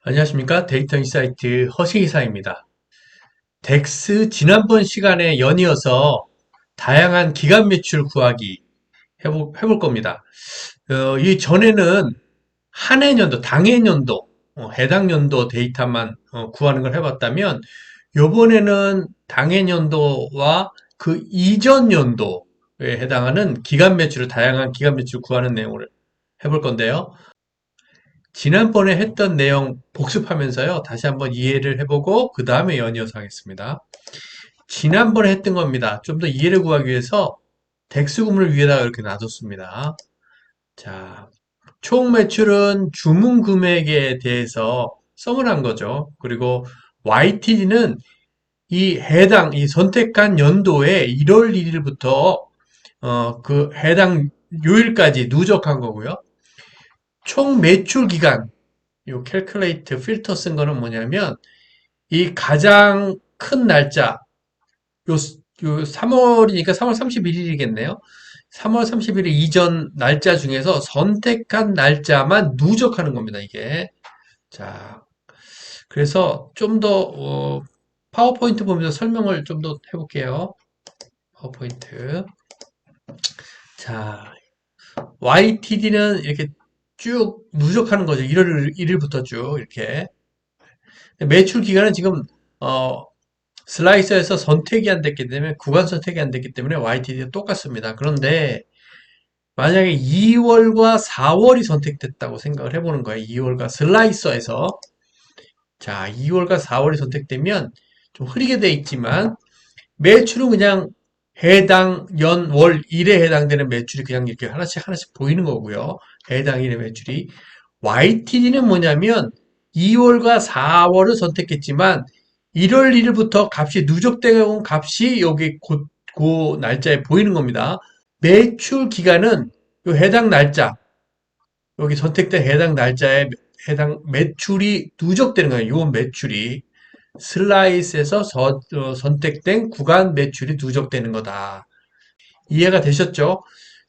안녕하십니까. 데이터 인사이트 허시기사입니다. 덱스 지난번 시간에 연이어서 다양한 기간 매출 구하기 해볼 겁니다. 이 전에는 한 해년도, 당해년도, 해당 연도 데이터만 구하는 걸 해봤다면, 요번에는 당해년도와 그 이전 연도에 해당하는 기간 매출을, 다양한 기간 매출 구하는 내용을 해볼 건데요. 지난번에 했던 내용 복습하면서요. 다시 한번 이해를 해보고 그 다음에 연이어서 하겠습니다. 지난번에 했던 겁니다. 좀 더 이해를 구하기 위해서 덱스 구문을 위에다가 이렇게 놔뒀습니다. 자, 총 매출은 주문 금액에 대해서 써문한 거죠. 그리고 YTD는 이 선택한 연도의 1월 1일부터 그 해당 요일까지 누적한 거고요. 총 매출 기간, 요 calculate 필터 쓴 거는 뭐냐면 이 가장 큰 날짜 요, 요 3월이니까 3월 31일이겠네요. 3월 31일 이전 날짜 중에서 선택한 날짜만 누적하는 겁니다, 이게. 자, 그래서 좀 더, 파워포인트 보면서 설명을 좀 더 해볼게요. 파워포인트. 자, YTD는 이렇게 쭉 누적하는 거죠. 1일부터 쭉, 이렇게. 매출 기간은 지금, 어, 슬라이서에서 선택이 안 됐기 때문에 구간 선택이 안 됐기 때문에 YTD가 똑같습니다. 그런데 만약에 2월과 4월이 선택됐다고 생각을 해보는 거예요. 2월과 슬라이서에서 자 2월과 4월이 선택되면 좀 흐리게 돼 있지만 매출은 그냥 해당 연, 월, 일에 해당되는 매출이 그냥 이렇게 하나씩 하나씩 보이는 거고요. 해당 일의 매출이 YTD는 뭐냐면 2월과 4월을 선택했지만 1월 1일부터 값이 누적되어 온 값이 여기 그 날짜에 보이는 겁니다. 매출 기간은 요 해당 날짜, 여기 선택된 해당 날짜에 해당 매출이 누적되는 거예요. 요 매출이 슬라이스에서 선택된 구간 매출이 누적되는 거다. 이해가 되셨죠?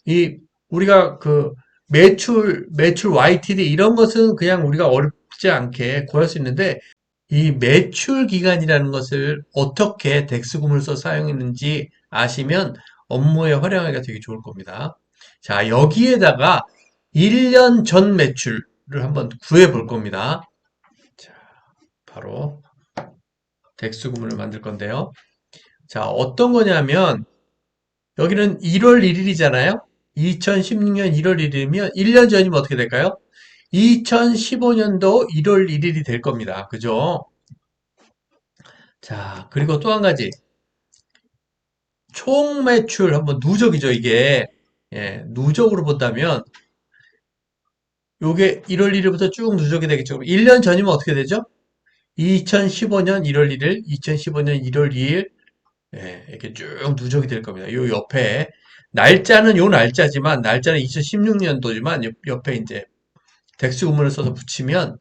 이 우리가 그 매출 YTD 이런 것은 그냥 우리가 어렵지 않게 구할 수 있는데 이 매출 기간이라는 것을 어떻게 덱스 구문을 써 사용했는지 아시면 업무에 활용하기가 되게 좋을 겁니다. 자, 여기에다가 1년 전 매출을 한번 구해 볼 겁니다. 자, 바로 덱스 구문을 만들 건데요. 자, 어떤 거냐면 여기는 1월 1일이잖아요. 2016년 1월 1일이면 1년 전이면 어떻게 될까요? 2015년도 1월 1일이 될 겁니다. 그죠? 자, 그리고 또 한 가지. 총 매출 한번 누적이죠, 이게. 예, 누적으로 본다면 요게 1월 1일부터 쭉 누적이 되겠죠. 1년 전이면 어떻게 되죠? 2015년 1월 1일, 2015년 1월 2일, 예, 이렇게 쭉 누적이 될 겁니다. 요 옆에 날짜는 요 날짜지만 날짜는 2016년도지만 옆에 이제 덱스 구문을 써서 붙이면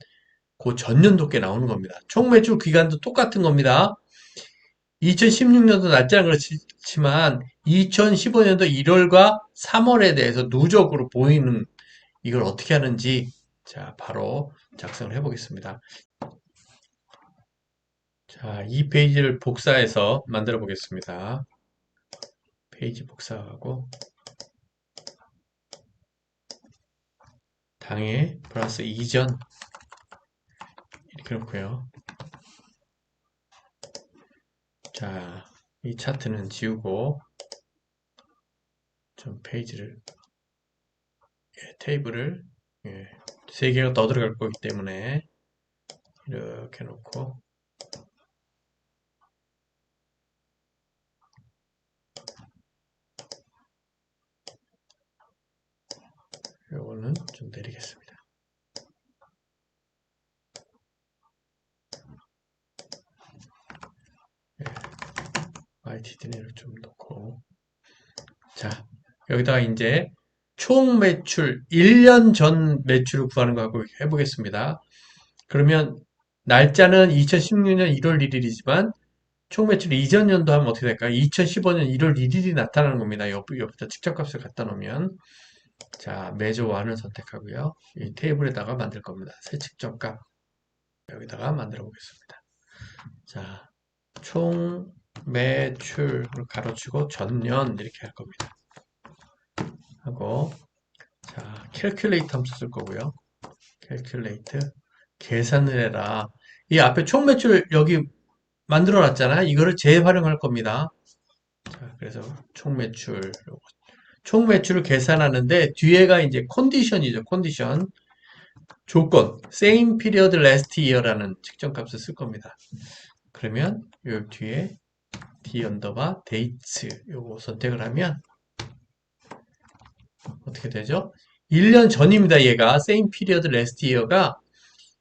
그 전년도께 나오는 겁니다. 총 매출 기간도 똑같은 겁니다. 2016년도 날짜는 그렇지만 2015년도 1월과 3월에 대해서 누적으로 보이는 이걸 어떻게 하는지 자 바로 작성을 해보겠습니다. 자, 이 페이지를 복사해서 만들어 보겠습니다. 페이지 복사하고 당해 플러스 이전 이렇게 놓고요. 자, 이 차트는 지우고 좀 페이지를 테이블을 세 개가 더 들어갈 거기 때문에 이렇게 놓고 요거는 좀 내리겠습니다. YTD를 좀 놓고 자 여기다가 이제 총 매출 1년 전 매출을 구하는 거 하고 해보겠습니다. 그러면 날짜는 2016년 1월 1일이지만 총 매출 이전 연도 하면 어떻게 될까요? 2015년 1월 1일이 나타나는 겁니다. 옆에다 측정값을 갖다 놓으면 자 매조와는 선택하고요. 이 테이블에다가 만들 겁니다. 새 측정값 여기다가 만들어 보겠습니다. 자, 총 매출을 가로치고 전년 이렇게 할 겁니다. 하고, 자, 캘큘레이터 함수 쓸 거고요. 캘큘레이트 계산을 해라. 이 앞에 총 매출 여기 만들어 놨잖아요. 이거를 재활용할 겁니다. 자, 그래서 총 매출을 계산하는데 뒤에가 이제 컨디션이죠. 컨디션. 조건. same period last year라는 측정값을 쓸 겁니다. 그러면 요 뒤에 d 언더바 dates 요거 선택을 하면 어떻게 되죠? 1년 전입니다. 얘가 same period last year가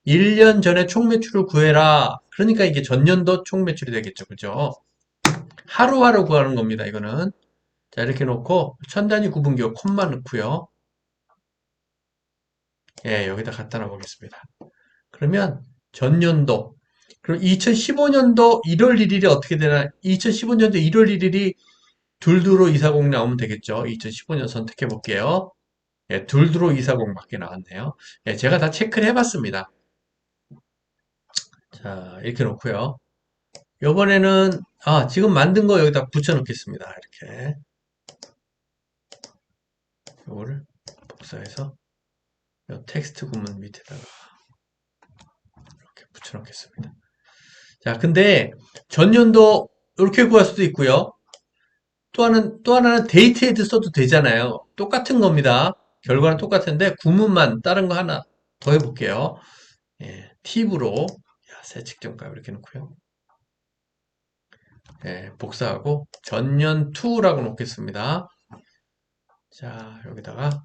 1년 전에 총 매출을 구해라. 그러니까 이게 전년도 총 매출이 되겠죠. 그죠? 하루하루 구하는 겁니다. 이거는. 자, 이렇게 놓고 천 단위 구분기호 콤마 넣고요. 예, 여기다 갖다 놔 보겠습니다. 그러면 전년도 그럼 2015년도 1월 1일이 어떻게 되나? 2015년도 1월 1일이 둘두로 240 나오면 되겠죠. 2015년 선택해 볼게요. 예, 둘두로 240밖에 나왔네요. 예, 제가 다 체크를 해봤습니다. 자, 이렇게 놓고요. 요번에는 지금 만든 거 여기다 붙여 놓겠습니다. 이렇게 요거를 복사해서 요 텍스트 구문 밑에다가 이렇게 붙여 놓겠습니다. 자, 근데 전년도 이렇게 구할 수도 있고요. 또 하나는 데이트헤드 써도 되잖아요. 똑같은 겁니다. 결과는 똑같은데 구문만 다른 거 하나 더 해볼게요. 예, 팁으로 새 측정값 이렇게 놓고요. 예, 복사하고 전년 2라고 놓겠습니다. 자, 여기다가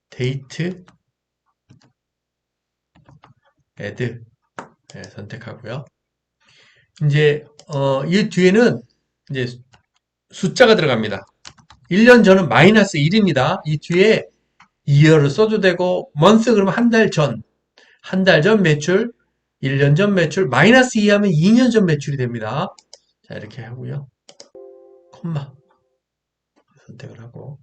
데이트 애드 예, 선택하고요. 이제 이 뒤에는 이제 숫자가 들어갑니다. 1년 전은 마이너스 1입니다. 이 뒤에 year를 써도 되고 month 그러면 한 달 전 매출, 1년 전 매출, 마이너스 2 하면 2년 전 매출이 됩니다. 자, 이렇게 하고요. 콤마 선택을 하고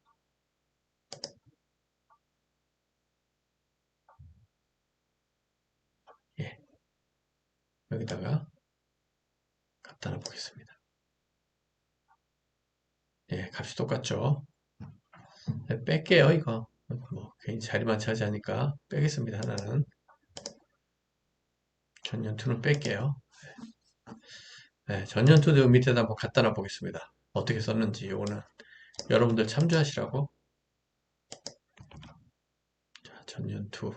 예, 여기다가 갖다 놔 보겠습니다. 예, 값이 똑같죠? 네, 뺄게요, 이거. 뭐 괜히 자리만 차지하니까 빼겠습니다. 하나는 전년투는 뺄게요. 네, 전년투도 밑에다 한번 갖다 놔 보겠습니다. 어떻게 썼는지 요거는 여러분들 참조하시라고. 자, 전년투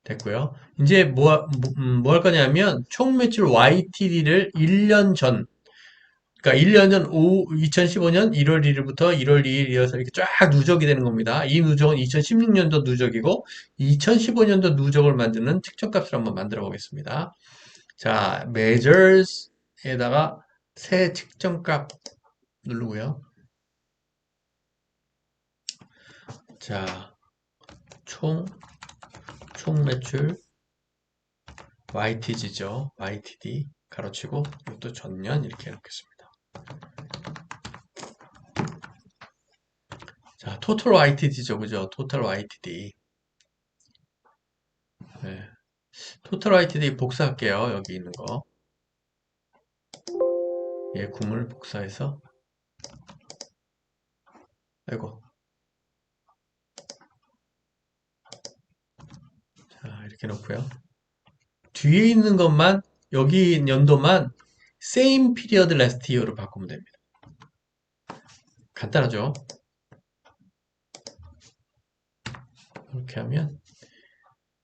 됐고요. 이제 뭐 할 거냐면 총 매출 YTD를 1년 전 그러니까 1년 전 2015년 1월 1일부터 1월 2일이어서 이렇게 쫙 누적이 되는 겁니다. 이 누적은 2016년도 누적이고 2015년도 누적을 만드는 측정값을 한번 만들어 보겠습니다. 자, measures에다가 새 측정값 누르고요. 자, 총 매출 YTD죠. YTD 가로치고 이것도 전년 이렇게 해놓겠습니다. 자, total YTD죠. 그죠? total YTD. 네. total YTD 복사할게요. 여기 있는 거. 얘 구문을 복사해서 아이고. 자, 이렇게 놓고요. 뒤에 있는 것만 여기 연도만 same period last year로 바꾸면 됩니다. 간단하죠? 이렇게 하면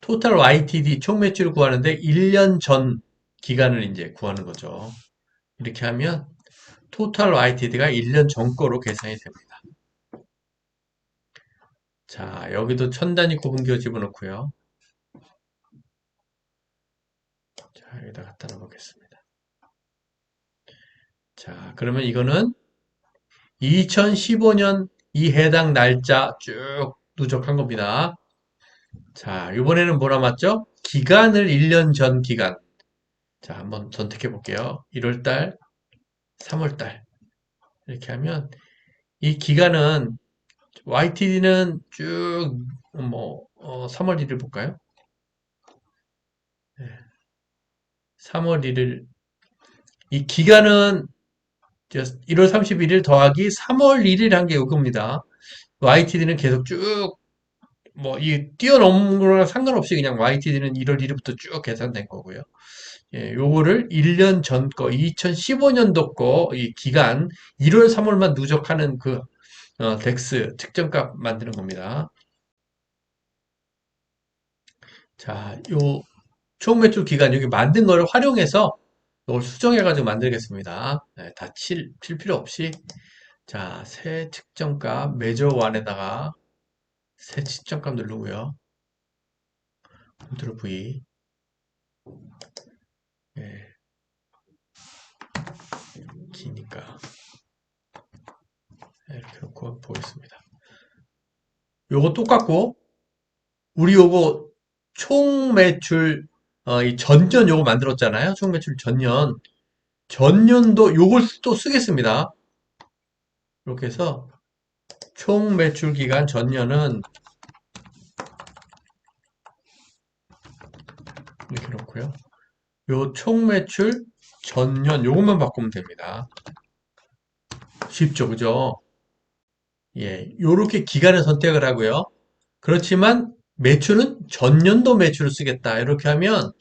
total YTD 총 매출을 구하는데 1년 전 기간을 이제 구하는 거죠. 이렇게 하면 total YTD가 1년 전 거로 계산이 됩니다. 자, 여기도 천 단위 구분기호 집어넣고요. 자, 여기다 갖다 놓겠습니다. 자, 그러면 이거는 2015년 이 해당 날짜 쭉 누적한 겁니다. 자, 이번에는 뭐 남았죠? 기간을 1년 전 기간. 자, 한번 선택해 볼게요. 1월달, 3월달. 이렇게 하면 이 기간은 YTD는 쭉 3월 1일 볼까요? 3월 1일. 이 기간은 1월 31일 더하기 3월 1일 한 게 요겁니다. YTD는 계속 쭉, 뭐, 이 뛰어넘는 거랑 상관없이 그냥 YTD는 1월 1일부터 쭉 계산된 거고요. 예, 요거를 1년 전 거, 2015년도 거, 이 기간, 1월, 3월만 누적하는 그, 덱스 측정값 만드는 겁니다. 자, 요 총 매출 기간, 여기 만든 거를 활용해서 이걸 수정해가지고 만들겠습니다. 네, 다 칠 필요 없이. 자, 새 측정값, 매저 원에다가 새 측정값 누르고요. 컨트롤 V. 예, 기니까. 이렇게 놓고 보겠습니다. 요거 똑같고, 우리 요거 총 매출, 이 전년 요거 만들었잖아요. 총 매출 전년. 전년도 요걸 또 쓰겠습니다. 이렇게 해서 총 매출 기간 전년은 이렇게 놓고요. 요 총 매출 전년 요것만 바꾸면 됩니다. 쉽죠, 그죠? 예, 요렇게 기간을 선택을 하고요. 그렇지만 매출은 전년도 매출을 쓰겠다. 이렇게 하면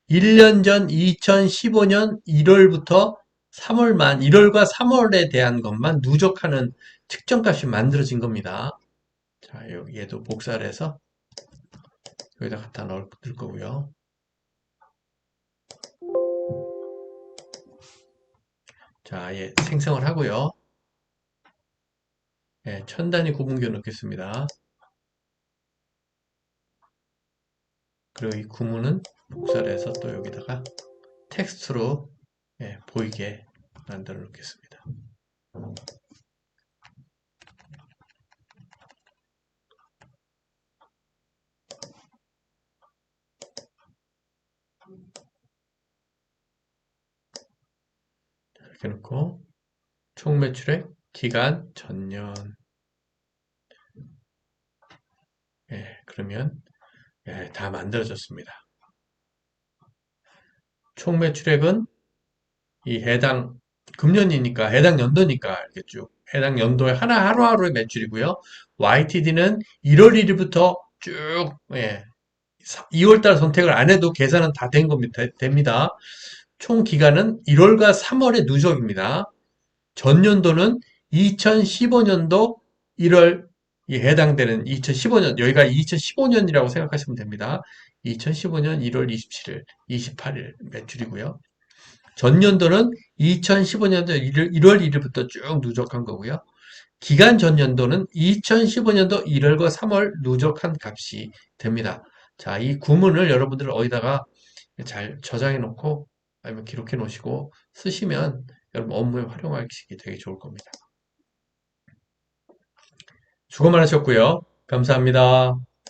1년 전 2015년 1월부터 3월만, 1월과 3월에 대한 것만 누적하는 측정값이 만들어진 겁니다. 자, 얘도 복사를 해서 여기다 갖다 넣을 거고요. 자, 예, 생성을 하고요. 예, 천 단위 구분교 넣겠습니다. 그리고 이 구문은 복사를 해서 또 여기다가 텍스트로 예, 보이게 만들어 놓겠습니다. 이렇게 놓고 총 매출액 기간 전년. 예, 그러면 예, 다 만들어졌습니다. 총 매출액은 이 해당 금년이니까 해당 연도니까 이렇게 쭉 해당 연도의 하루하루의 매출이고요. YTD는 1월 1일부터 쭉 예, 2월달 선택을 안 해도 계산은 다 된 겁니다. 됩니다. 총 기간은 1월과 3월의 누적입니다. 전년도는 2015년도 1월 이 해당되는 2015년 여기가 2015년이라고 생각하시면 됩니다. 2015년 1월 27일, 28일 매출이고요. 전년도는 2015년도 1월 1일부터 쭉 누적한 거고요. 기간 전년도는 2015년도 1월과 3월 누적한 값이 됩니다. 자, 이 구문을 여러분들 어디다가 잘 저장해 놓고 아니면 기록해 놓으시고 쓰시면 여러분 업무에 활용하시기 되게 좋을 겁니다. 수고 많으셨고요. 감사합니다.